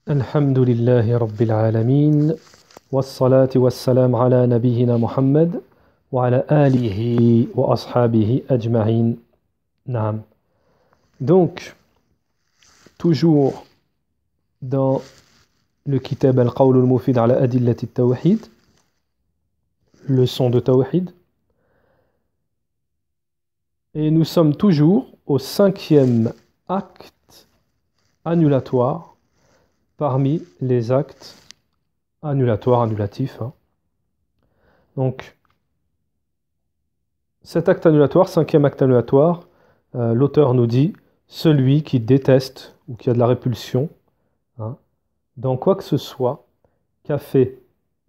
الحمد لله رب العالمين والصلاة والسلام على نبينا محمد وعلى آله وأصحابه أجمعين. نعم. Donc, toujours dans le kitab Al-Qawl al-Mufid ala Adillati al-Tawhid, leçon de Tawhid, et nous sommes toujours au 5e acte annulatoire parmi les actes annulatoires, annulatifs. Donc, cet acte annulatoire, 5e acte annulatoire, l'auteur nous dit celui qui déteste ou qui a de la répulsion dans quoi que ce soit qu'a fait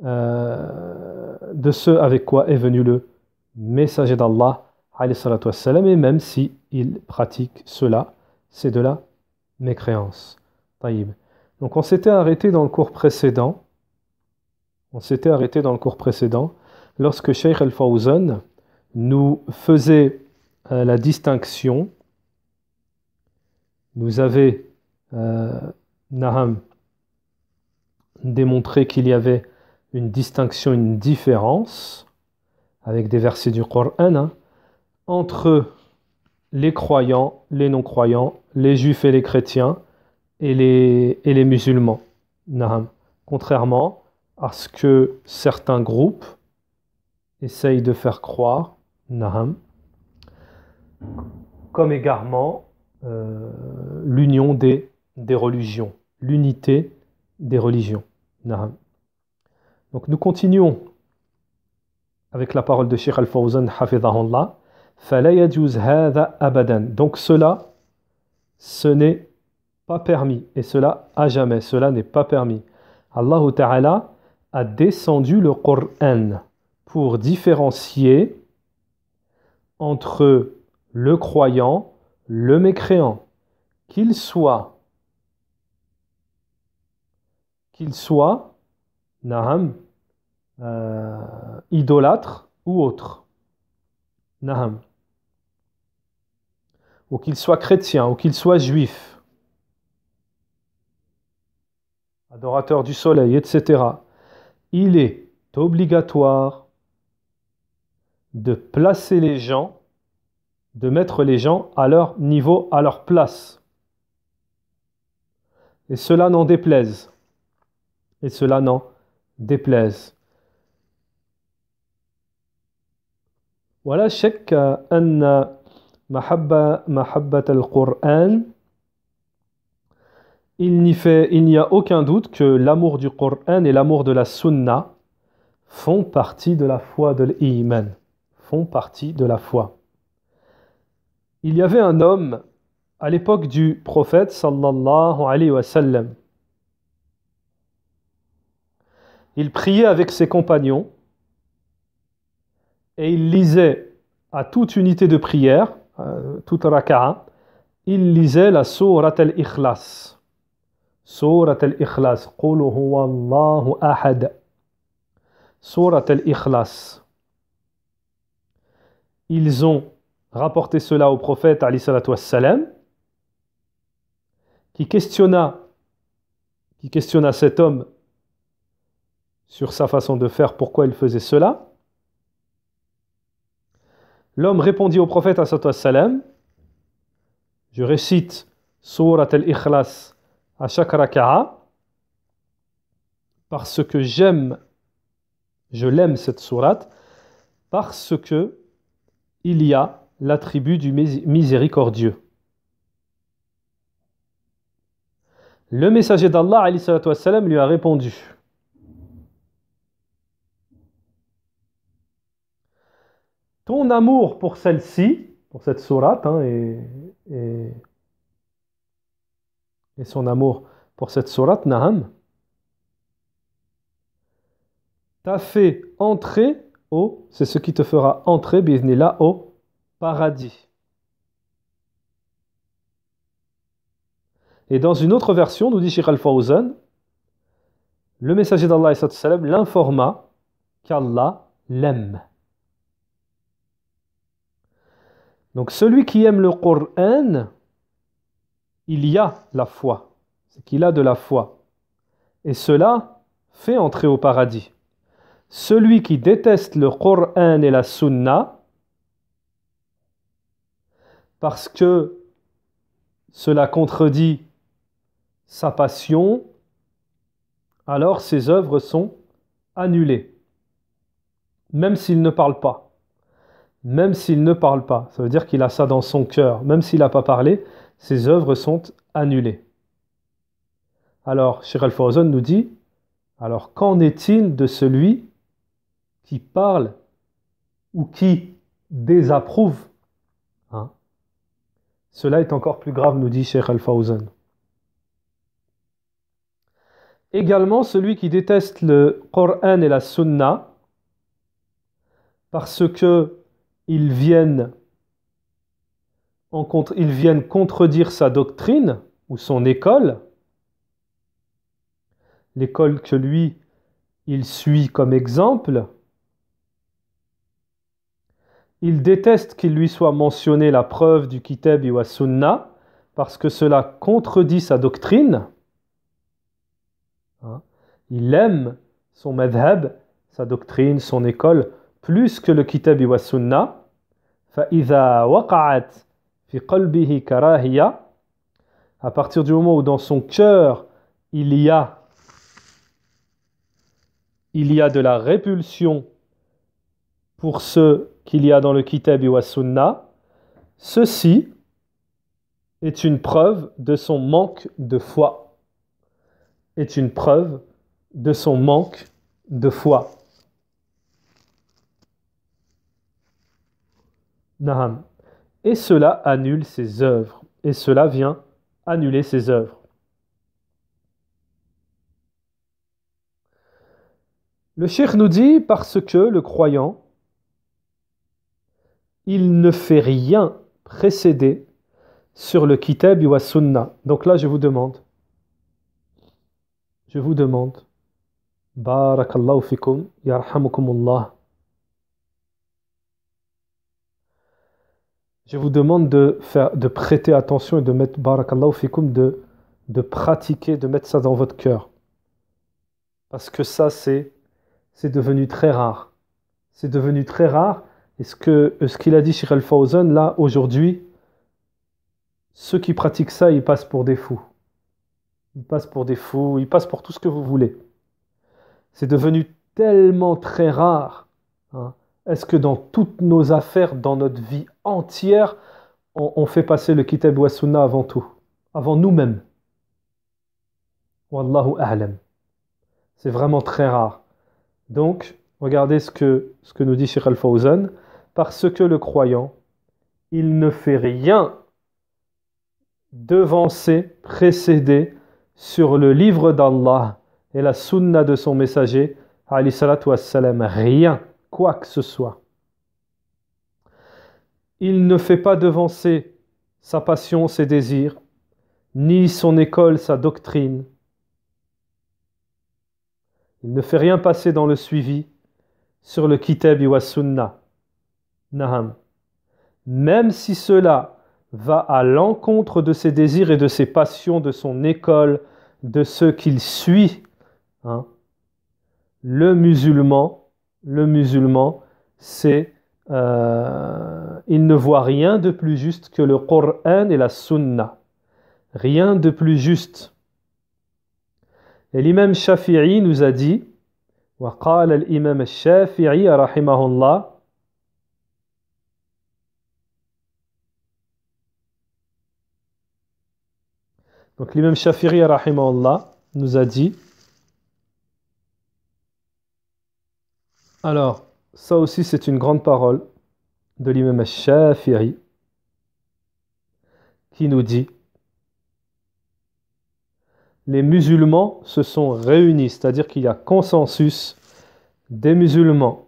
de ce avec quoi est venu le messager d'Allah, et même si il pratique cela, c'est de la mécréance. Taïb. Donc on s'était arrêté dans le cours précédent. Lorsque Cheikh Al-Fawzan nous faisait la distinction, nous avait démontré qu'il y avait une distinction, une différence avec des versets du Coran entre les croyants, les non-croyants, les juifs et les chrétiens et les musulmans. Contrairement à ce que certains groupes essayent de faire croire, comme égarement l'union des religions, l'unité des religions. Donc nous continuons avec la parole de Cheikh Al-Fawzan hafidhahullah. Fala yajuz hadha abadan. Donc cela, ce n'est pas permis, et cela à jamais, cela n'est pas permis. Allah Ta'ala a descendu le Coran pour différencier entre le croyant, le mécréant, qu'il soit idolâtre ou autre, ou qu'il soit chrétien, ou qu'il soit juif, adorateur du soleil, etc. Il est obligatoire de placer les gens, de mettre les gens à leur niveau, à leur place. Et cela n'en déplaise. ولا شك أن محبة القرآن il n'y a aucun doute que l'amour du Coran et l'amour de la Sunna font partie de la foi de l'iman, font partie de la foi. Il y avait un homme à l'époque du prophète sallallahu alayhi wa sallam. Il priait avec ses compagnons et il lisait à toute unité de prière, toute raka'a, il lisait la sourate al-Ikhlas. Surat al-Ikhlas. Qul huwa Allahu ahad. Surat al-Ikhlas. Ils ont rapporté cela au prophète alayhi salatu wassalam, qui questionna cet homme sur sa façon de faire, pourquoi il faisait cela. L'homme répondit au prophète alayhi salatu wassalam: je récite Surat al-Ikhlas à chaque raka'a parce que je l'aime cette sourate, parce que il y a l'attribut du miséricordieux. Le messager d'Allah alayhi salatu wassalam lui a répondu: ton amour pour celle-ci, pour cette sourate, et son amour pour cette sourate, t'a fait entrer c'est ce qui te fera entrer, bi'idhnillah, au paradis. Et dans une autre version, nous dit Cheikh Al-Fawzan, le messager d'Allah l'informa qu'Allah l'aime. Donc celui qui aime le Coran, il y a la foi, c'est qu'il a de la foi. et cela fait entrer au paradis. Celui qui déteste le Coran et la Sunna, parce que cela contredit sa passion, alors ses œuvres sont annulées, même s'il ne parle pas. Même s'il ne parle pas, ça veut dire qu'il a ça dans son cœur. Même s'il n'a pas parlé, ses œuvres sont annulées. Alors, Cheikh Al-Fawzan nous dit, alors qu'en est-il de celui qui parle ou qui désapprouve, hein? Cela est encore plus grave, nous dit Cheikh Al-Fawzan. Également, celui qui déteste le Coran et la Sunna, parce que ils viennent contredire sa doctrine ou son école, l'école que lui, il suit comme exemple. Il déteste qu'il lui soit mentionné la preuve du Kitab wa Sunna parce que cela contredit sa doctrine. Il aime son madhab, sa doctrine, son école, plus que le Kitab wa Sunna. فَإِذَا وَقَعَتْ فِي قَلْبِهِ كَرَاهِيَةٌ, à partir du moment où dans son cœur il y a de la répulsion pour ce qu'il y a dans le Kitab wa Sunna, ceci est une preuve de son manque de foi. Est une preuve de son manque de foi. Naham. Et cela annule ses œuvres. Et cela vient annuler ses œuvres. Le cheikh nous dit parce que le croyant, il ne fait rien précéder sur le Kitab wa Sunna. Donc là, je vous demande, Barakallahu fikum, yarhamukumullah. Je vous demande de prêter attention et de mettre Barakallahu fikum, de pratiquer, de mettre ça dans votre cœur. Parce que ça, c'est devenu très rare. C'est devenu très rare. Et ce qu'il a dit Cheikh Al-Fawzan, là, aujourd'hui, ceux qui pratiquent ça, ils passent pour des fous. Ils passent pour des fous, ils passent pour tout ce que vous voulez. C'est devenu tellement très rare. Hein. Est-ce que dans toutes nos affaires, dans notre vie entière, on fait passer le Kitab wa Sunna avant tout, avant nous-mêmes? Wallahu a'lam. C'est vraiment très rare. Donc, regardez ce que nous dit Cheikh Al-Fawzan. Parce que le croyant, il ne fait rien devancer, précéder sur le livre d'Allah et la sunna de son messager, alayhi salatu wassalam, rien, quoi que ce soit. Il ne fait pas devancer sa passion, ses désirs, ni son école, sa doctrine. Il ne fait rien passer dans le suivi sur le Kitab wa Sunna. Naham. Même si cela va à l'encontre de ses désirs et de ses passions, de son école, de ceux qu'il suit, hein, le musulman, c'est il ne voit rien de plus juste que le Coran et la Sunna. Rien de plus juste. Et l'imam Shafi'i nous a dit, وقال الإمام الشافعي رحمه الله, donc l'imam Shafi'i rahimahullah nous a dit, alors ça aussi c'est une grande parole de l'imam Shafi'i qui nous dit, les musulmans se sont réunis, c'est-à-dire qu'il y a consensus des musulmans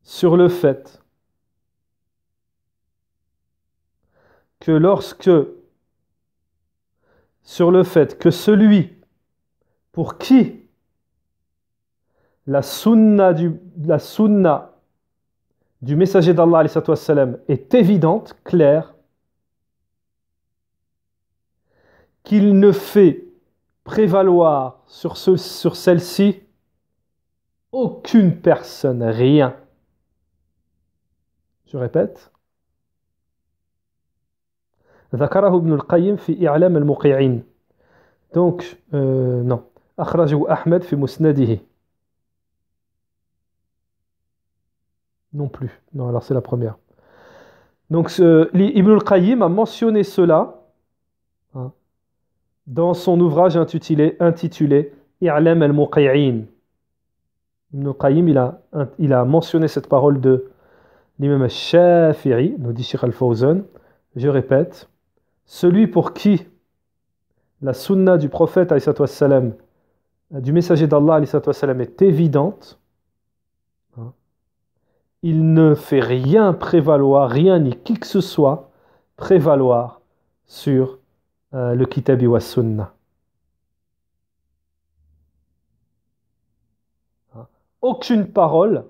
sur le fait que celui pour qui la sunna du messager d'Allah est évidente, claire, qu'il ne fait prévaloir sur celle-ci aucune personne, rien. Je répète. ذكره ابن القيم في إعلام الموقعين. Donc, non. أخرجه أحمد في مسنده. Non plus. Non, alors c'est la première. Donc, Ibn al-Qayyim a mentionné cela hein, dans son ouvrage intitulé I'lam al-Muqi'in. Ibn al-Qayyim, il a mentionné cette parole de l'imam al-Shafi'i, nous dit Cheikh al-Fawzan. Je répète, celui pour qui la sunna du prophète, salam, du messager d'Allah, salam, est évidente, hein, il ne fait rien prévaloir, rien ni qui que ce soit prévaloir sur le kitabi wa sunna. Aucune parole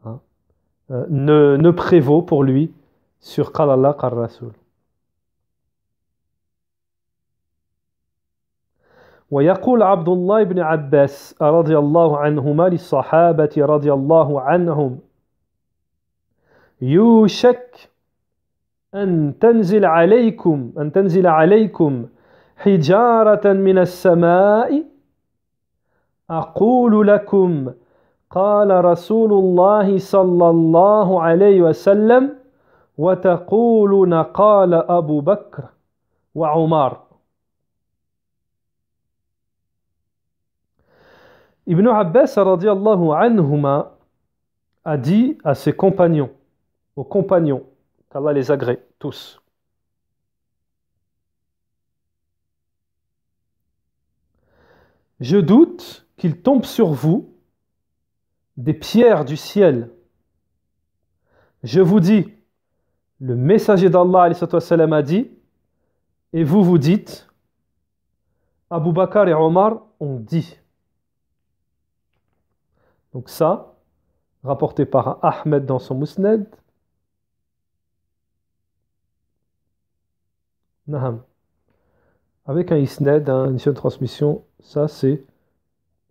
hein, ne prévaut pour lui sur Qala Allah, Qala Rasul. ويقول عبد الله بن عباس رضي الله عنهما للصحابة رضي الله عنهم يوشك أن تنزل عليكم حجارة من السماء أقول لكم قال رسول الله صلى الله عليه وسلم وتقولون قال أبو بكر وعمر. Ibn Abbas radiyallahu anhuma a dit à ses compagnons, aux compagnons, qu'Allah les agrée tous. Je doute qu'il tombe sur vous des pierres du ciel. Je vous dis, le messager d'Allah a dit, et vous vous dites, Abu Bakr et Omar ont dit. Donc ça, rapporté par Ahmed dans son Musnad. Naham. Avec un isnad, une chaîne de transmission, ça c'est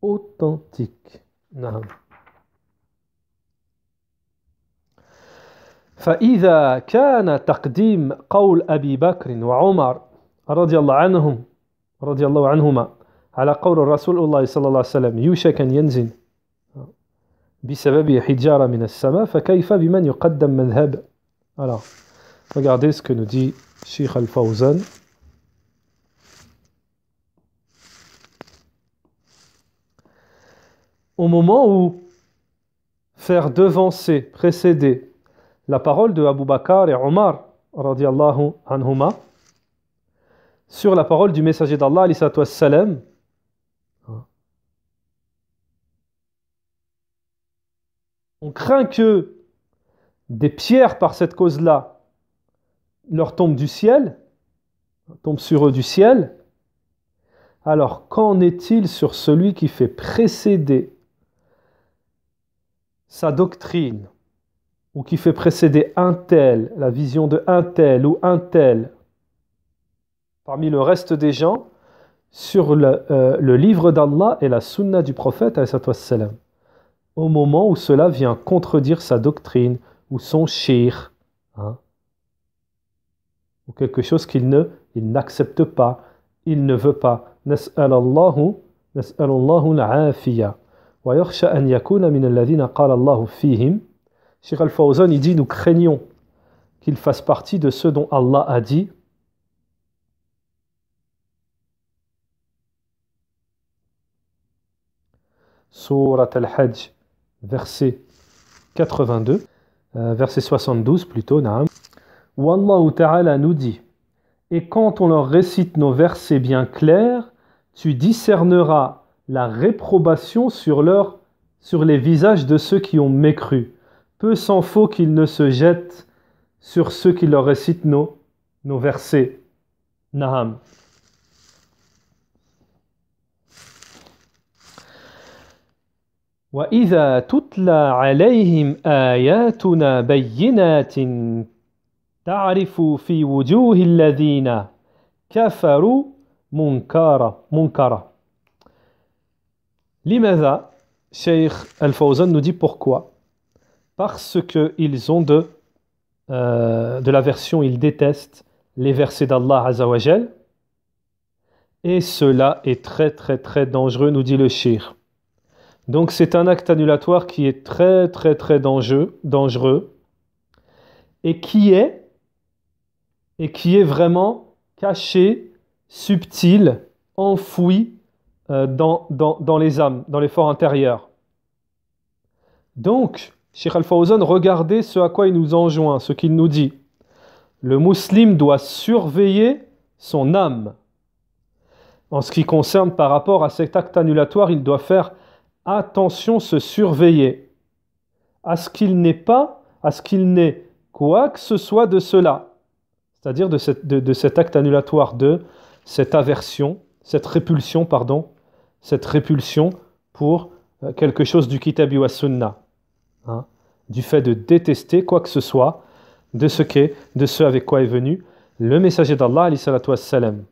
authentique. Naham. فإذا كان تقديم قول أبي بكر وعمر رضي الله عنهما على قول الرسول الله صلى الله عليه وسلم يوشك أن ينزل بسبب حجارة من السماء فكيف بمن يقدم مذهب. Alors, regardez ce que nous dit Cheikh Al-Fawzan. Au moment où faire devancer, précéder la parole de Abu Bakr et Omar radiyallahu anhuma sur la parole du messager d'Allah alayhi salatu wassalam, on craint que des pierres par cette cause-là leur tombent du ciel, tombent sur eux du ciel. Alors qu'en est-il sur celui qui fait précéder sa doctrine ou qui fait précéder un tel, la vision de un tel ou un tel parmi le reste des gens sur le livre d'Allah et la sunna du prophète au moment où cela vient contredire sa doctrine ou son shir, hein, ou quelque chose qu'il n'accepte pas, il ne veut pas. Nas'alallahu al-afiya wa yakhsha an yakuna min alladhina qala Allahu fihim. Cheikh Al-Fawzan il dit, nous craignons qu'il fasse partie de ceux dont Allah a dit Surat Al-Hajj verset 82 verset 72 plutôt, naam. Où Allah Ta'ala nous dit, et quand on leur récite nos versets bien clairs, tu discerneras la réprobation sur les visages de ceux qui ont mécru. Peu s'en faut qu'ils ne se jettent sur ceux qui leur récitent nos versets. Naham. وَإِذَا تُتْلَى عَلَيْهِمْ آيَاتُنَا بَيِّنَاتٍ تَعْرِفُ فِي وُجُوهِ الَّذِينَ كفروا munkara. Limadha, Cheikh Al-Fawzan nous dit pourquoi. Parce qu'ils ont de l'aversion, ils détestent les versets d'Allah Azzawajal. Et cela est très très très dangereux, nous dit le Cheikh. Donc c'est un acte annulatoire qui est très très très dangereux et qui est vraiment caché, subtil, enfoui dans les âmes, dans les forts intérieurs. Donc, Cheikh Al-Fawzan, regardez ce à quoi il nous enjoint, ce qu'il nous dit. Le musulman doit surveiller son âme. En ce qui concerne par rapport à cet acte annulatoire, il doit faire attention, se surveiller, à ce qu'il n'ait quoi que ce soit de cela, c'est-à-dire de cet acte annulatoire, de cette aversion, cette répulsion pour quelque chose du Kitabi wa Sunna, du fait de détester quoi que ce soit de ce avec quoi est venu le messager d'Allah, alayhi salatu wassalam.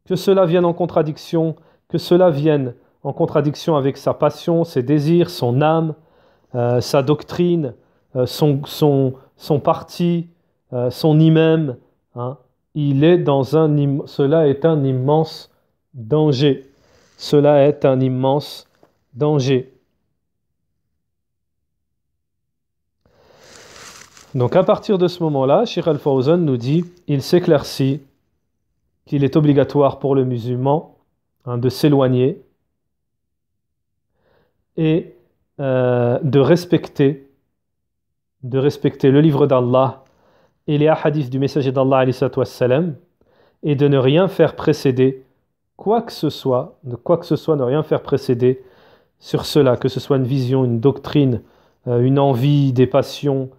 Que cela vienne en contradiction, avec sa passion, ses désirs, son âme, sa doctrine, son parti, son imam, cela est un immense danger. Cela est un immense danger. Donc à partir de ce moment-là, Cheikh Al-Fawzan nous dit, il s'éclaircit qu'il est obligatoire pour le musulman de s'éloigner et de respecter le livre d'Allah et les hadiths du messager d'Allah alayhi salatu wassalam, et de ne rien faire précéder quoi que ce soit, ne rien faire précéder sur cela, que ce soit une vision, une doctrine, une envie, des passions,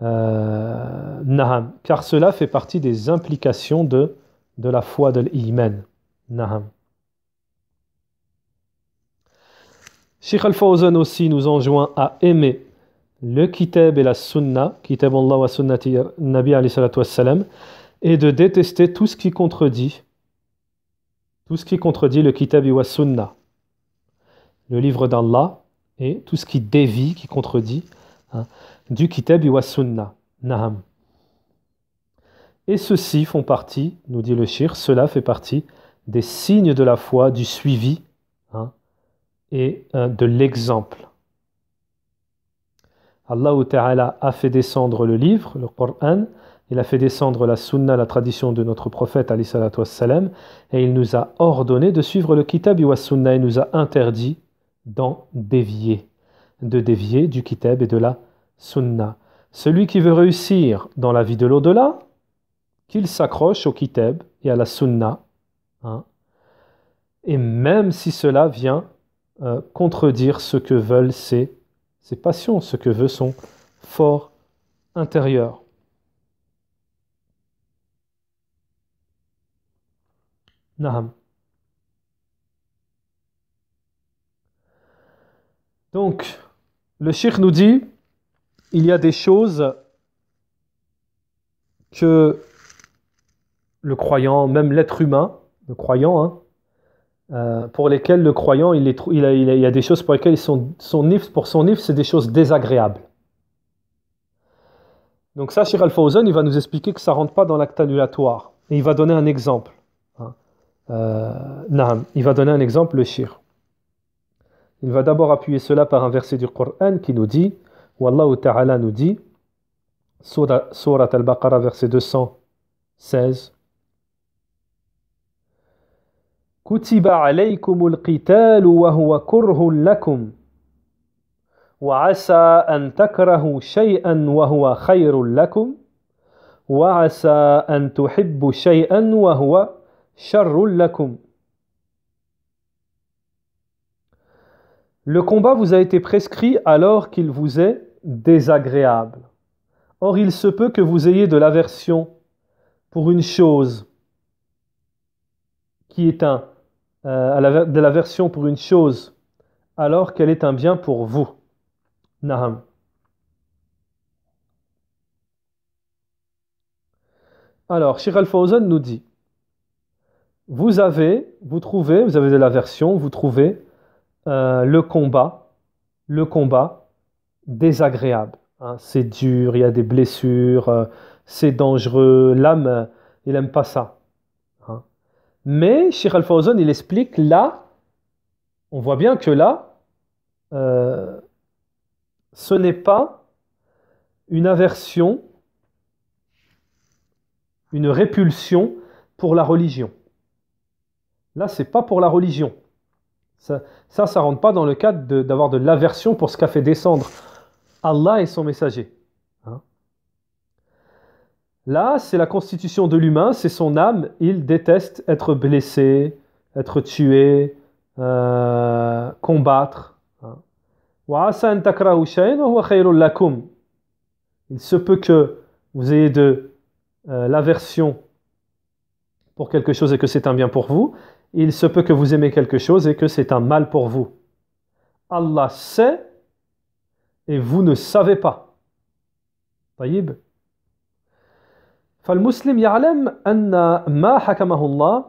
naham, car cela fait partie des implications de la foi de l'iman. Naham. Cheikh Al-Fawzan aussi nous enjoint à aimer le kitab et la sunna, kitab Allah wa sunnati Nabi alayhi salatu wassalam, et de détester tout ce qui contredit le kitab wa sunna, le livre d'Allah, et tout ce qui dévie, qui contredit du kitab wa sunna. Naham. Et ceux-ci font partie, nous dit le Cheikh, cela fait partie des signes de la foi, du suivi et de l'exemple. Allah Ta'ala a fait descendre le livre, le Coran, il a fait descendre la sunna, la tradition de notre prophète alayhi salatu wassalam, et il nous a ordonné de suivre le kitab wa sunna, et nous a interdit de dévier du kitab et de la sunna. Celui qui veut réussir dans la vie de l'au-delà, qu'il s'accroche au kitab et à la sunna, et même si cela vient contredire ce que veulent ses passions, ce que veut son fort intérieur. Naham. Donc, le cheikh nous dit, il y a des choses que le croyant, même l'être humain, le croyant, pour lesquelles le croyant, il y a des choses pour lesquelles son nif, c'est des choses désagréables. Donc ça, Cheikh Al-Fawzan, il va nous expliquer que ça ne rentre pas dans l'acte annulatoire. Et il va donner un exemple. Il va donner un exemple, le Cheikh. Il va d'abord appuyer cela par un verset du Coran qui nous dit, où Allah Ta'ala nous dit, Surat Al-Baqarah, verset 216, كتب عليكم القتال وهو كره لكم وعسى أن تكرهوا شيئا وهو خير لكم وعسى أن تحبوا شيئا وهو شر لكم. Le combat vous a été prescrit alors qu'il vous est désagréable. Or il se peut que vous ayez de l'aversion pour une chose qui est de l'aversion pour une chose alors qu'elle est un bien pour vous. Naham. Alors, Cheikh Al-Fawzan nous dit, vous avez de l'aversion, vous trouvez le combat désagréable. Hein. C'est dur, il y a des blessures, c'est dangereux, l'âme, il n'aime pas ça. Hein. Mais Cheikh Al-Fawzan, il explique là, on voit bien que là, ce n'est pas une aversion, une répulsion pour la religion. Là, c'est pas pour la religion. Ça rentre pas dans le cadre d'avoir de l'aversion pour ce qu'a fait descendre Allah et son messager. Hein. Là, c'est la constitution de l'humain, c'est son âme. Il déteste être blessé, être tué, combattre. Hein. Il se peut que vous ayez de l'aversion pour quelque chose et que c'est un bien pour vous. Il se peut que vous aimez quelque chose et que c'est un mal pour vous. Allah sait et vous ne savez pas. طيب. فالمسلم يعلم أن ما حكمه الله.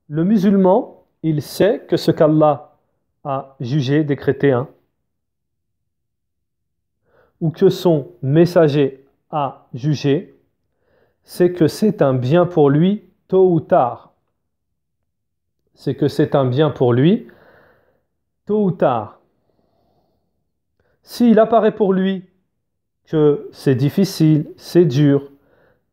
Le musulman, il sait que ce qu'Allah a jugé, décrété, hein, ou que son messager a jugé, c'est que c'est un bien pour lui tôt ou tard. C'est que c'est un bien pour lui tôt ou tard. S'il apparaît pour lui que c'est difficile, c'est dur,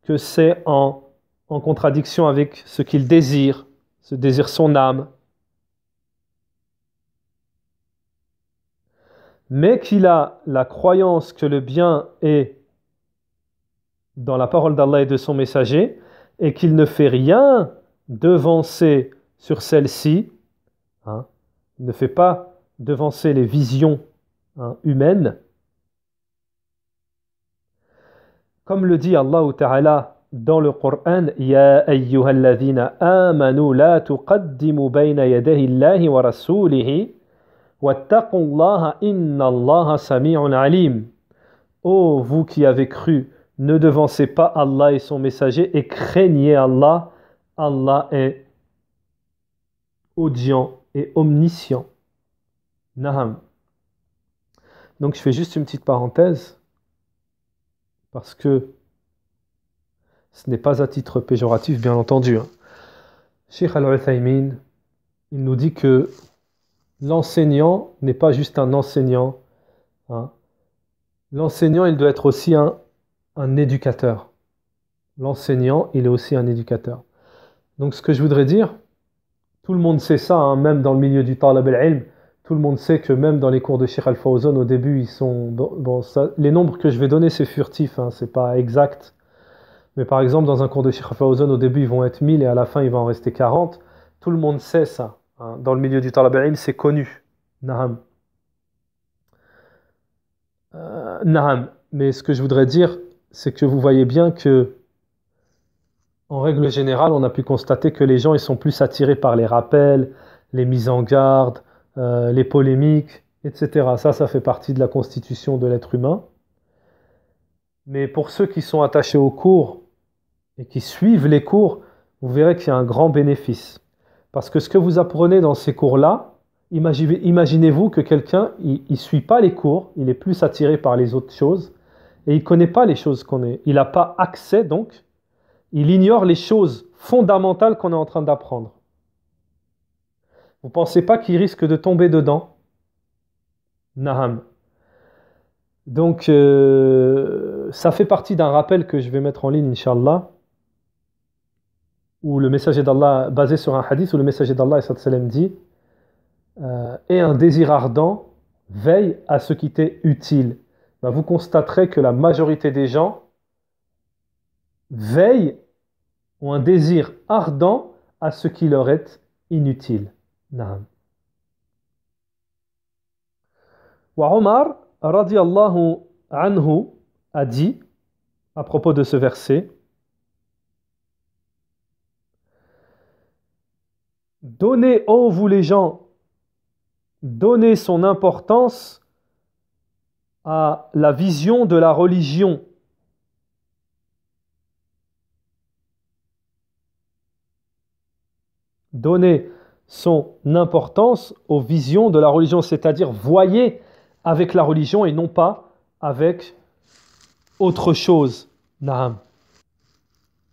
que c'est en contradiction avec ce qu'il désire, ce désire son âme, mais qu'il a la croyance que le bien est dans la parole d'Allah et de son messager, et qu'il ne fait rien devancer sur celle-ci, hein, il ne fait pas devancer les visions, hein, humaines, comme le dit Allah Ta'ala dans le Coran, Ya ayyuhalladhina amanu la tuqaddimu bayna yadayi Allahi wa rasulihi wattaqullaha inna Allaha sami'un alim. Ô vous qui avez cru, ne devancez pas Allah et son messager et craignez Allah. Allah est audient et omniscient. Naham. Donc je fais juste une petite parenthèse parce que ce n'est pas à titre péjoratif, bien entendu. Hein. Cheikh Al-Uthaymin, il nous dit que l'enseignant n'est pas juste un enseignant. Hein. L'enseignant, il doit être aussi un éducateur. L'enseignant, il est aussi un éducateur. Donc ce que je voudrais dire, tout le monde sait ça, hein, même dans le milieu du talab al-ilm, tout le monde sait que même dans les cours de Cheikh Al-Fawzan, au début, ils sont... Bon, ça, les nombres que je vais donner, c'est furtif, hein, c'est pas exact. Mais par exemple, dans un cours de Cheikh Al-Fawzan, au début, ils vont être 1000 et à la fin, il va en rester 40. Tout le monde sait ça. Hein. Dans le milieu du talab al-ilm, c'est connu. Naham. Naham. Mais ce que je voudrais dire, c'est que vous voyez bien que, en règle générale, on a pu constater que les gens, ils sont plus attirés par les rappels, les mises en garde, les polémiques, etc. Ça fait partie de la constitution de l'être humain. Mais pour ceux qui sont attachés aux cours et qui suivent les cours, vous verrez qu'il y a un grand bénéfice. Parce que ce que vous apprenez dans ces cours-là, imaginez-vous que quelqu'un, il ne suit pas les cours, il est plus attiré par les autres choses, et il ne connaît pas les choses qu'on est. Il n'a pas accès, donc, il ignore les choses fondamentales qu'on est en train d'apprendre. Vous ne pensez pas qu'il risque de tomber dedans? Naham. Donc, ça fait partie d'un rappel que je vais mettre en ligne, Inch'Allah, où le messager d'Allah, basé sur un hadith, où le messager d'Allah dit et un désir ardent, veille à ce qui t'est utile. Ben, vous constaterez que la majorité des gens veillent, ont un désir ardent à ce qui leur est inutile. Naam. Wa Omar, radiyallahu anhu, a dit, à propos de ce verset, donnez, ô vous les gens, donnez son importance à la vision de la religion. Donnez son importance aux visions de la religion, c'est-à-dire voyez avec la religion et non pas avec autre chose. Naam.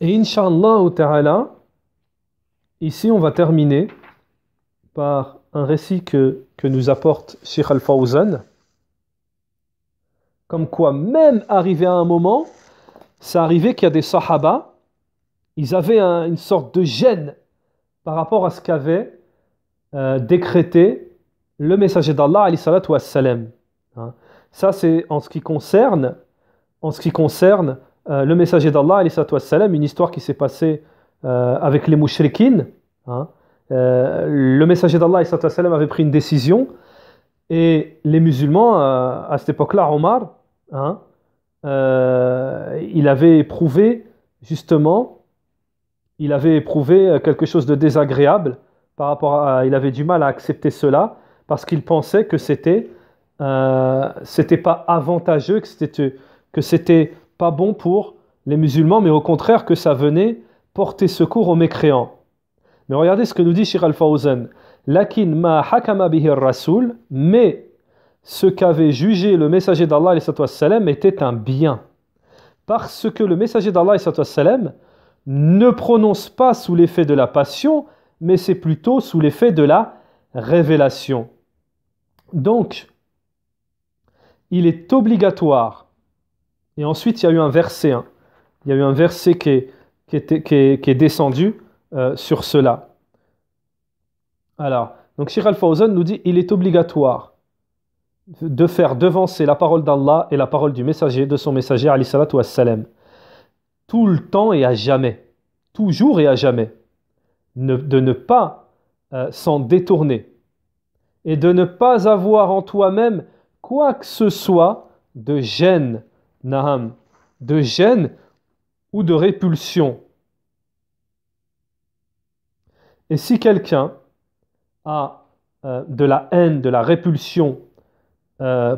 Et Inch'Allah ta'ala, ici on va terminer par un récit que nous apporte Cheikh Al-Fawzan, comme quoi même arrivé à un moment, ça arrivait qu'il y a des sahaba, ils avaient une sorte de gêne par rapport à ce qu'avait décrété le messager d'Allah alayhi salatu wassalam. Ça c'est en ce qui concerne le messager d'Allah alayhi salatu wassalam, une histoire qui s'est passée avec les mouchriquines. Le messager d'Allah alayhi salatu wassalam avait pris une décision et les musulmans à cette époque-là, Omar, il avait éprouvé justement, quelque chose de désagréable par rapport à, il avait du mal à accepter cela parce qu'il pensait que c'était pas avantageux, que c'était pas bon pour les musulmans, mais au contraire que ça venait porter secours aux mécréants. Mais regardez ce que nous dit Cheikh Al-Fawzan. Lakin ma hakama bihi ar-rasoul, mais ce qu'avait jugé le messager d'Allah était un bien. Parce que le messager d'Allah ne prononce pas sous l'effet de la passion, mais c'est plutôt sous l'effet de la révélation. Donc, il est obligatoire. Et ensuite, il y a eu un verset. Il y a eu un verset qui est descendu sur cela. Alors, donc Cheikh Al-Fawzan nous dit il est obligatoire de faire devancer la parole d'Allah et la parole du messager, de son messager, alayhi salatu wassalam, tout le temps et à jamais, toujours et à jamais, de ne pas s'en détourner et de ne pas avoir en toi-même quoi que ce soit de gêne, naham, de gêne ou de répulsion. Et si quelqu'un a de la haine, de la répulsion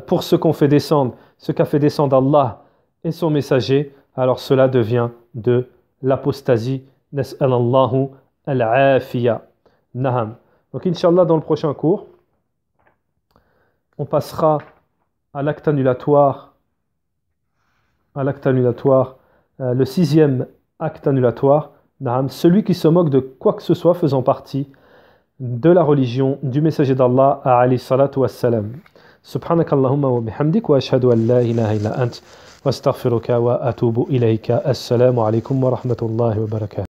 pour ce qu'on fait descendre, ce qu'a fait descendre Allah et son messager, alors cela devient de l'apostasie. Nas'alallahu al-afiya. Naham. Donc, Inch'Allah, dans le prochain cours, on passera à l'acte annulatoire, le 6e acte annulatoire, naham, celui qui se moque de quoi que ce soit faisant partie de la religion du messager d'Allah alayhi salatu wassalam. سبحانك اللهم وبحمدك وأشهد أن لا إله إلا أنت واستغفرك وأتوب إليك السلام عليكم ورحمة الله وبركاته